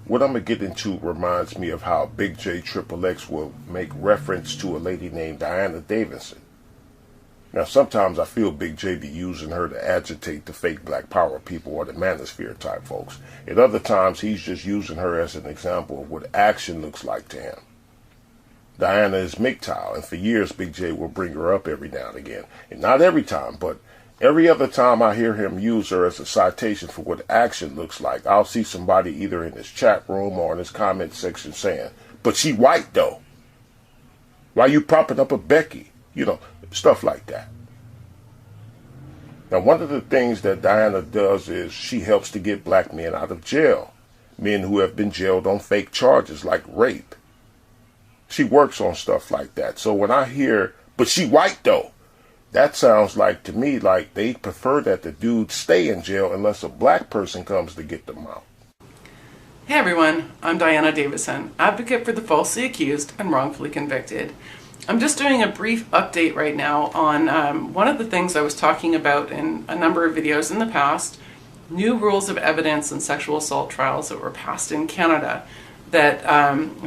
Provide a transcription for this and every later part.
What I'm going to get into reminds me of how BIGJXXX will make reference to a lady named Diana Davison. Now, sometimes I feel Big J be using her to agitate the fake black power people or the manosphere type folks. At other times, he's just using her as an example of what action looks like to him. Diana is MGTOW, and for years Big J will bring her up every now and again. And not every time, but every other time I hear him use her as a citation for what action looks like, I'll see somebody either in his chat room or in his comment section saying, "But she white though. Why you propping up a Becky?" You know, stuff like that. Now, one of the things that Diana does is she helps to get black men out of jail. Men who have been jailed on fake charges like rape. She works on stuff like that. So when I hear, "But she white though," that sounds like to me like they prefer that the dude stay in jail unless a black person comes to get them out. Hey everyone, I'm Diana Davison, advocate for the falsely accused and wrongfully convicted. I'm just doing a brief update right now on one of the things I was talking about in a number of videos in the past, new rules of evidence in sexual assault trials that were passed in Canada that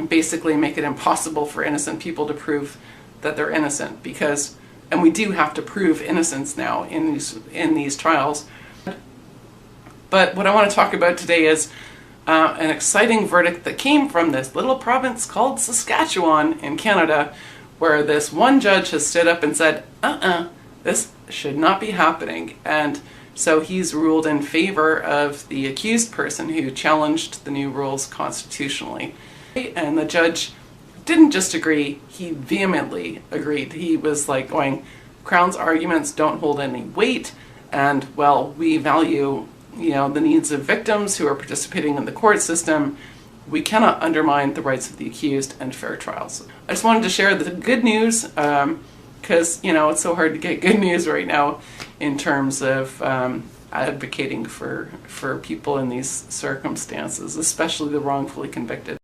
basically make it impossible for innocent people to prove that they're innocent, because, and we do have to prove innocence now in these trials. But what I want to talk about today is an exciting verdict that came from this little province called Saskatchewan in Canada, where this one judge has stood up and said, this should not be happening. And so he's ruled in favor of the accused person who challenged the new rules constitutionally. And the judge didn't just agree, he vehemently agreed. He was like going, Crown's arguments don't hold any weight, and well, we value, the needs of victims who are participating in the court system. We cannot undermine the rights of the accused and fair trials. I just wanted to share the good news, because it's so hard to get good news right now in terms of advocating for people in these circumstances, especially the wrongfully convicted.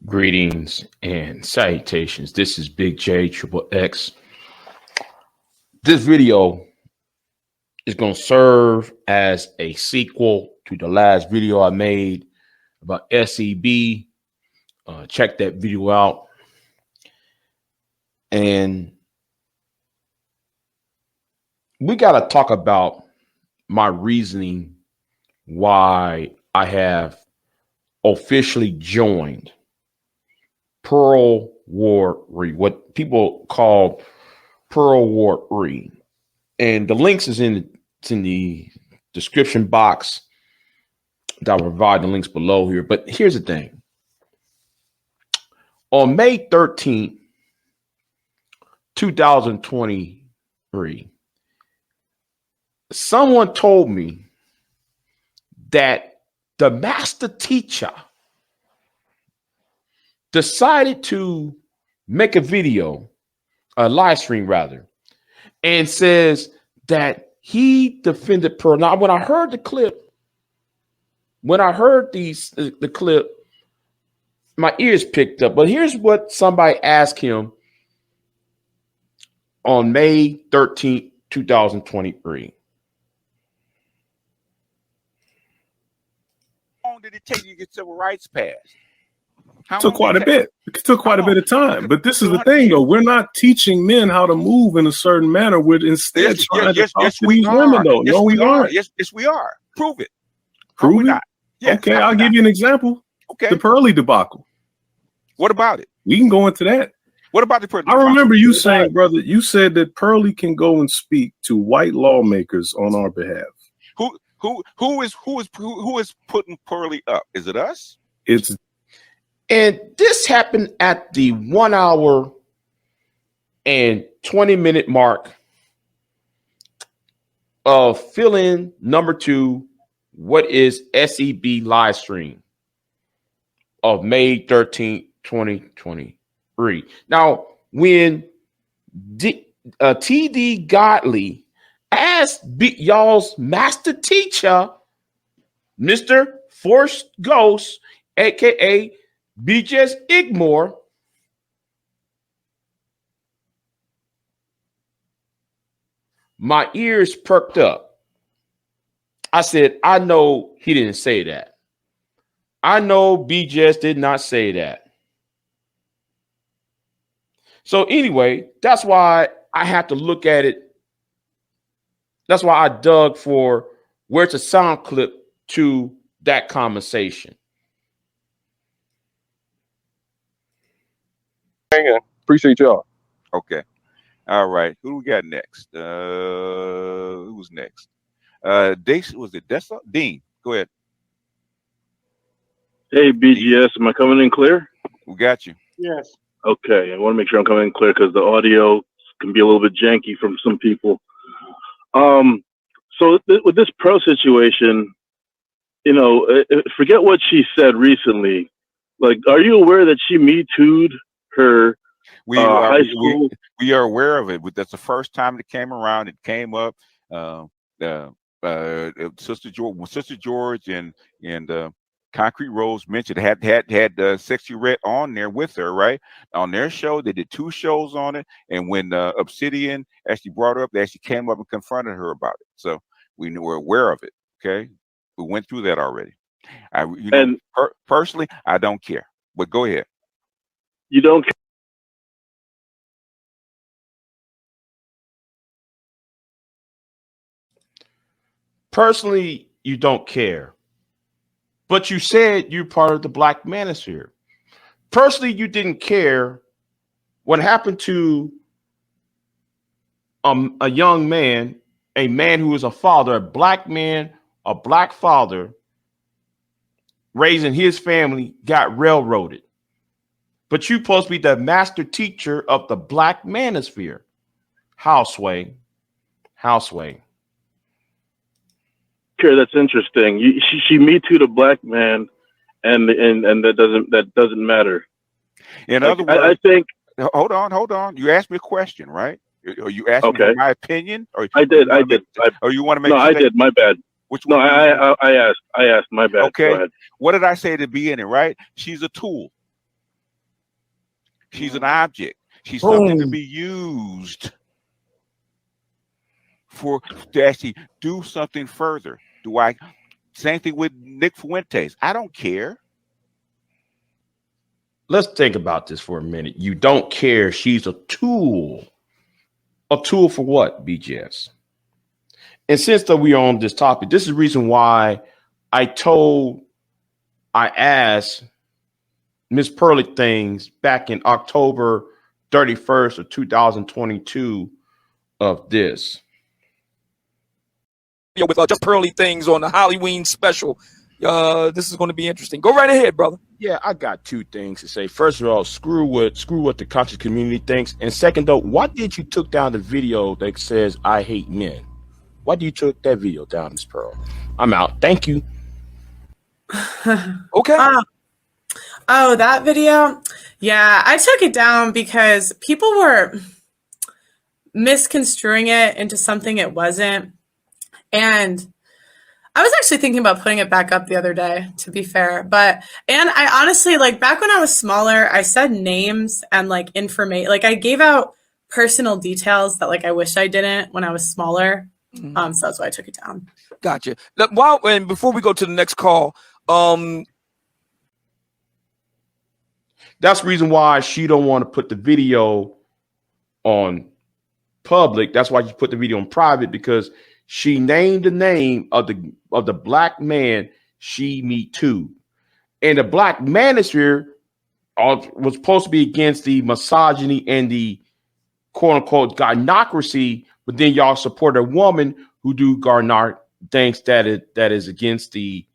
Greetings and salutations. This is BIGJXXX. This video is going to serve as a sequel to the last video I made about S.B.E. Check that video out. And we got to talk about my reasoning why I have officially joined PEARLWAR3, what people call PEARLWAR3, and the links is in the description box. I'll provide the links below here. But here's the thing: on May 13th, 2023, someone told me that the master teacher decided to make a video, a live stream rather, and says that he defended Pearl. Now, when I heard the clip, the clip, my ears picked up. But here's what somebody asked him on May 13th, 2023. How long did it take you to get civil rights passed? Took quite a bit. It took quite a bit of time. But this is the thing, though. We're not teaching men how to move in a certain manner. We're instead trying to talk to these women, though. No, we aren't. Yes, we are. Prove it. Prove it? Yes, okay, I'll give you an example. Okay. The Pearly debacle. What about it? We can go into that. What about the? I remember you saying, brother, you said that Pearly can go and speak to white lawmakers on our behalf. Who is putting Pearly up? Is it us? It's and this happened at the 1 hour and 20-minute mark of fill-in number 2. What is S.B.E live stream of May 13th, 2023? Now, when T.D. Godley asked y'all's master teacher, Mr. Force Ghost, aka BIGJXXX, my ears perked up. I said, I know he didn't say that. I know BJS did not say that. So anyway, that's why I have to look at it. That's why I dug for where's a sound clip to that conversation. hang on. Appreciate y'all. Okay. All right. Who we got next? Who's next? Was it Dessa? Dean, go ahead. Hey, BGS, am I coming in clear? We got you. Yes. Okay, I want to make sure I'm coming in clear because the audio can be a little bit janky from some people. So with this Pro situation, you know, forget what she said recently. Like, are you aware that she Me Too'd her high school? We are aware of it. That's the first time it came around. It came up. Sister George and Concrete Rose mentioned had Sexy Red on there with her, right? On their show, they did 2 shows on it, and when Obsidian actually brought her up, they actually came up and confronted her about it. So we're aware of it. Okay, we went through that already. Personally, I don't care. But go ahead. You don't care? Personally, you don't care. But you said you're part of the Black Manosphere. Personally, you didn't care what happened to a young man, a man who was a father, a black man, a black father, raising his family, got railroaded. But you're supposed to be the master teacher of the Black Manosphere. Houseway. Okay, that's interesting. She Me Too'd a black man, and that doesn't matter. In other words, I think. Hold on. You asked me a question, right? Or you asked me my opinion? Or I did. Or you want to make? No, I did. My bad. Which one? No, I asked. My bad. Okay. Go ahead. What did I say at the beginning? Right? She's a tool. She's an object. She's something to be used to actually do something further. Same thing with Nick Fuentes. I don't care. Let's think about this for a minute. You don't care. She's a tool. A tool for what, BGS? And since that we are on this topic, this is the reason why I asked Miss PEARLWAR3 back in October 31st of 2022 of this. With Just Pearly Things on the Halloween special. This is going to be interesting. Go right ahead, brother. Yeah, I got 2 things to say. First of all, screw what the conscious community thinks. And second, though, why did you took down the video that says I hate men? Why did you took that video down, Miss Pearl? I'm out. Thank you. Okay. Oh, that video? Yeah, I took it down because people were misconstruing it into something it wasn't. And I was actually thinking about putting it back up the other day, to be fair. And I honestly, like, back when I was smaller, I said names and, like, information. Like, I gave out personal details that, like, I wish I didn't when I was smaller. So that's why I took it down. Gotcha. And before we go to the next call, that's the reason why she don't want to put the video on public. That's why you put the video on private, because she named the name of the black man she Me Too. And the Black Manosphere was supposed to be against the misogyny and the quote unquote gynocracy, but then y'all support a woman who do Garnard things that is against the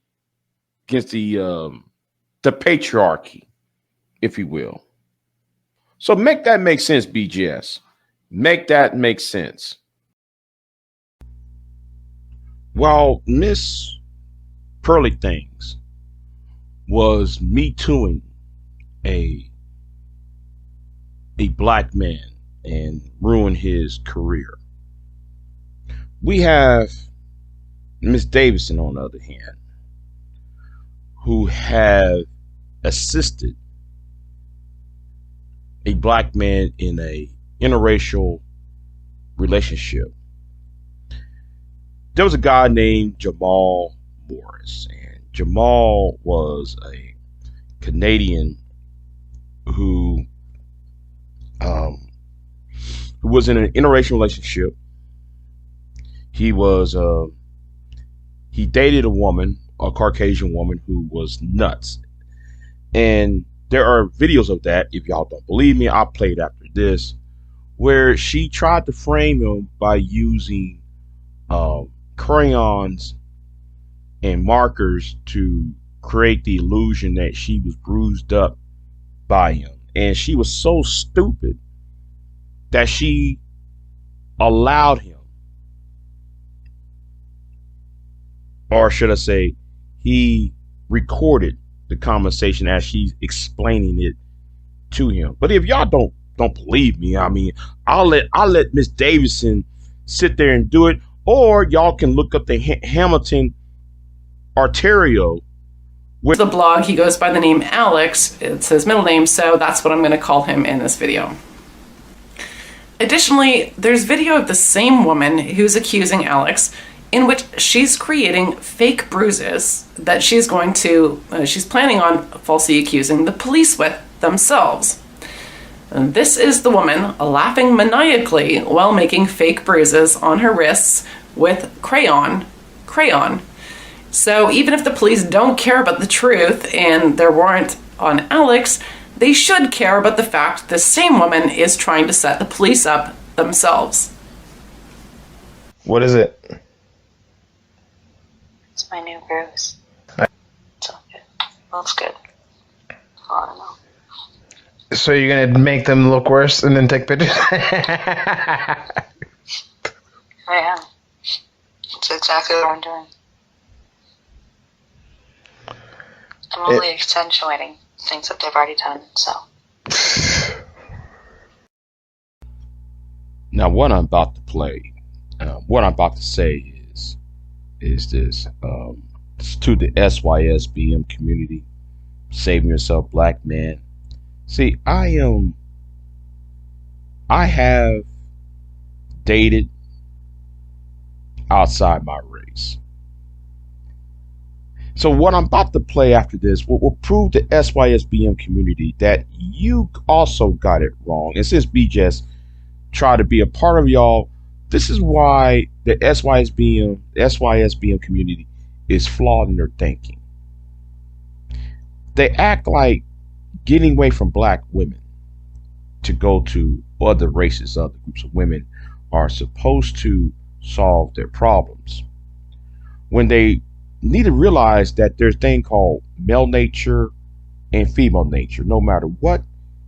patriarchy, if you will. So make that make sense, BGS. Make that make sense. While Miss Pearly Things was me tooing a black man and ruin his career, we have Miss Davison, on the other hand, who have assisted a black man in a interracial relationship. There was a guy named Jamal Morris, and Jamal was a Canadian who was in an interracial relationship. He dated a woman, a Caucasian woman, who was nuts. And there are videos of that. If y'all don't believe me, I'll play it after this, where she tried to frame him by using crayons and markers to create the illusion that she was bruised up by him. And she was so stupid that she allowed him, or should I say, he recorded the conversation as she's explaining it to him. But if y'all don't believe me, I mean, I'll let Miss Davison sit there and do it, or y'all can look up the Hamilton Arterio. With the blog, he goes by the name Alex. It's his middle name, so that's what I'm going to call him in this video. Additionally, there's video of the same woman who's accusing Alex, in which she's creating fake bruises that she's planning on falsely accusing the police with themselves. And this is the woman laughing maniacally while making fake bruises on her wrists with crayon. So even if the police don't care about the truth and their warrant on Alex, they should care about the fact the same woman is trying to set the police up themselves. What is it? It's my new bruise. It's all good. Looks good. That's all I know. So you're gonna make them look worse and then take pictures? I am. That's exactly what I'm doing. I'm only accentuating things that they've already done, so. Now, what I'm about to play, what I'm about to say is this. It's to the SYSBM community. Saving yourself, black man. See, I have dated outside my race. So what I'm about to play after this will prove the SYSBM community that you also got it wrong. And since BJ's tried to be a part of y'all, this is why the SYSBM community is flawed in their thinking. They act like getting away from black women to go to other races, other groups of women are supposed to solve their problems, when they need to realize that there's a thing called male nature and female nature. No matter what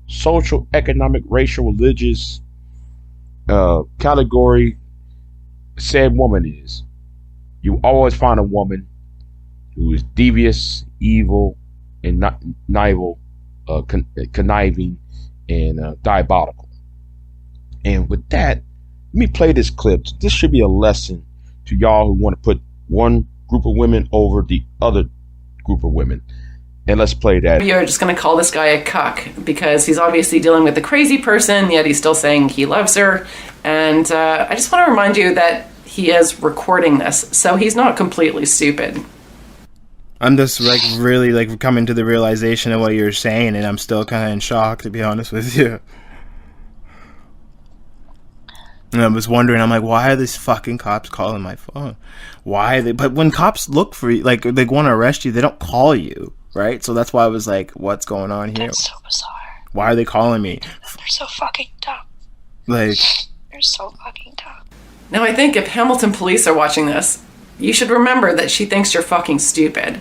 social, economic, racial, religious category said woman is, you always find a woman who is devious, evil, and conniving and diabolical. And with that, let me play this clip. This should be a lesson to y'all who want to put one group of women over the other group of women. And let's play that. You're just going to call this guy a cuck because he's obviously dealing with a crazy person, yet he's still saying he loves her. And I just want to remind you that he is recording this, so he's not completely stupid. I'm just really coming to the realization of what you're saying, and I'm still kind of in shock, to be honest with you. And I was wondering, I'm like, why are these fucking cops calling my phone? Why are they? But when cops look for you, like they want to arrest you, they don't call you. right? So that's why I was like, what's going on here? That's so bizarre. Why are they calling me? They're so fucking dumb. Like, they're so fucking dumb. Now, I think if Hamilton police are watching this, you should remember that she thinks you're fucking stupid.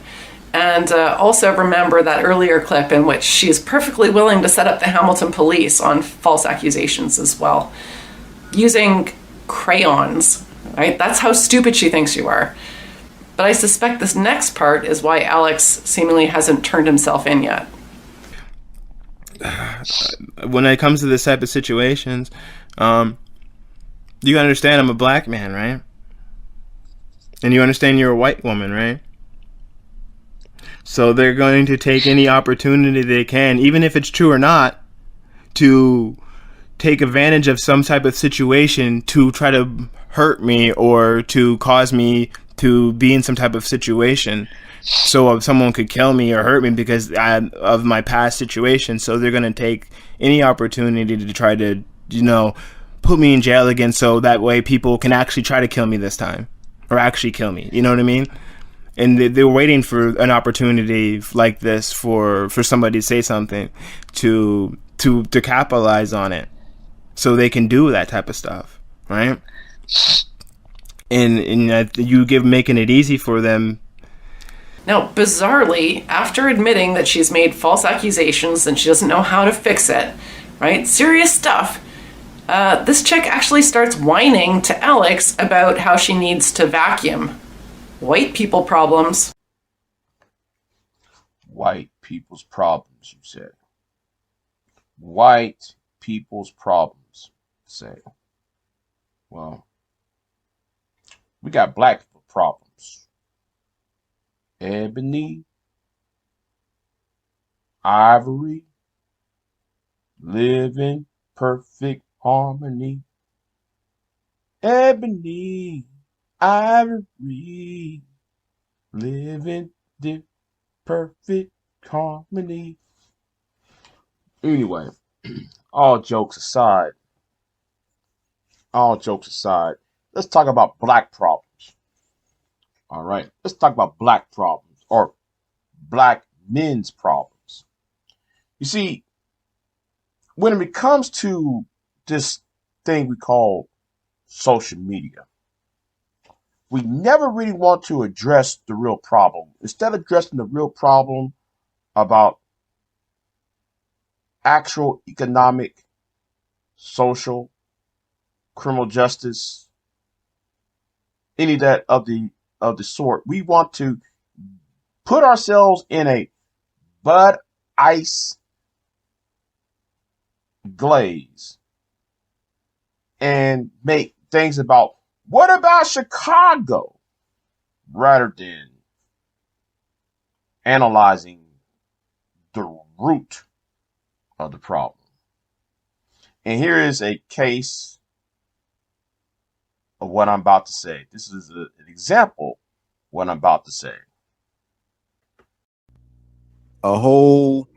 And also remember that earlier clip in which she is perfectly willing to set up the Hamilton police on false accusations as well. Using crayons, right? That's how stupid she thinks you are. But I suspect this next part is why Alex seemingly hasn't turned himself in yet. When it comes to this type of situations, you understand I'm a black man, right? And you understand you're a white woman, right? So they're going to take any opportunity they can, even if it's true or not, to take advantage of some type of situation to try to hurt me or to cause me to be in some type of situation so someone could kill me or hurt me because of my past situation. So they're going to take any opportunity to try to, put me in jail again so that way people can actually try to kill me this time or actually kill me. You know what I mean? And they're waiting for an opportunity like this for somebody to say something to capitalize on it so they can do that type of stuff, right? And you making it easy for them. Now, bizarrely, after admitting that she's made false accusations and she doesn't know how to fix it, right? Serious stuff. This chick actually starts whining to Alex about how she needs to vacuum. White people problems. White people's problems, you said. White people's problems, say. Well, we got black people problems. Ebony, ivory, live in perfect harmony. Ebony, ivory, live in the perfect harmony. Anyway, all jokes aside, let's talk about black problems. All right, let's talk about black problems or black men's problems. You see, when it comes to this thing we call social media, we never really want to address the real problem. Instead of addressing the real problem about actual economic, social, criminal justice, any of that of the sort, we want to put ourselves in a Bud Ice glaze and make things about what about Chicago rather than analyzing the root of the problem. And here is a case of what I'm about to say. This is an example of what I'm about to say. A whole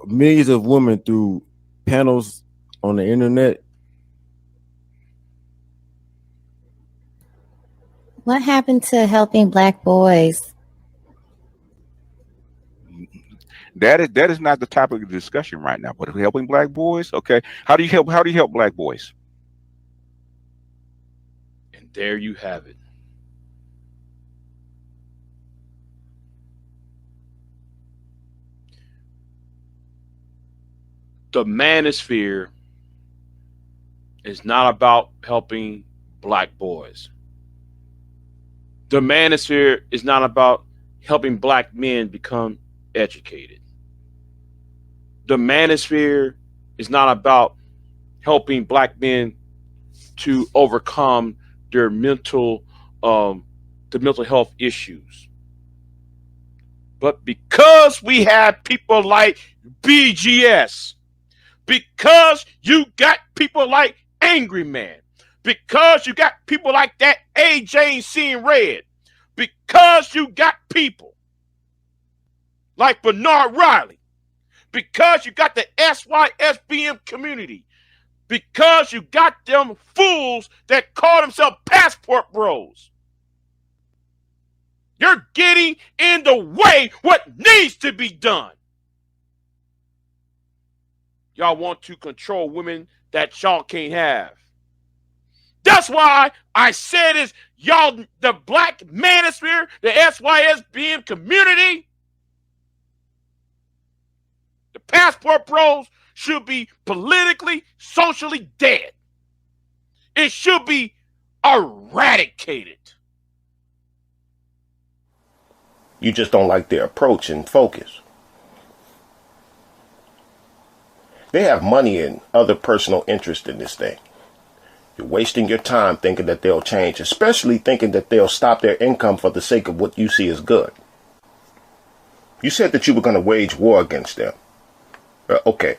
millions of women through panels on the internet. What happened to helping black boys? That is not the topic of discussion right now. But helping black boys, okay. How do you help black boys? And there you have it. The manosphere is not about helping black boys. The manosphere is not about helping black men become educated. The manosphere is not about helping black men to overcome their mental health issues. But because we have people like BGS, because you got people like Angry Man, because you got people like that AJ Seeing Red, because you got people like Bernard Riley, because you got the SYSBM community, because you got them fools that call themselves passport bros. You're getting in the way what needs to be done. Y'all want to control women that y'all can't have. That's why I said is y'all, the black manosphere, the SYSBM community, the passport bros should be politically, socially dead. It should be eradicated. You just don't like their approach and focus. They have money and other personal interest in this thing. You're wasting your time thinking that they'll change, especially thinking that they'll stop their income for the sake of what you see as good. You said that you were going to wage war against them. Okay,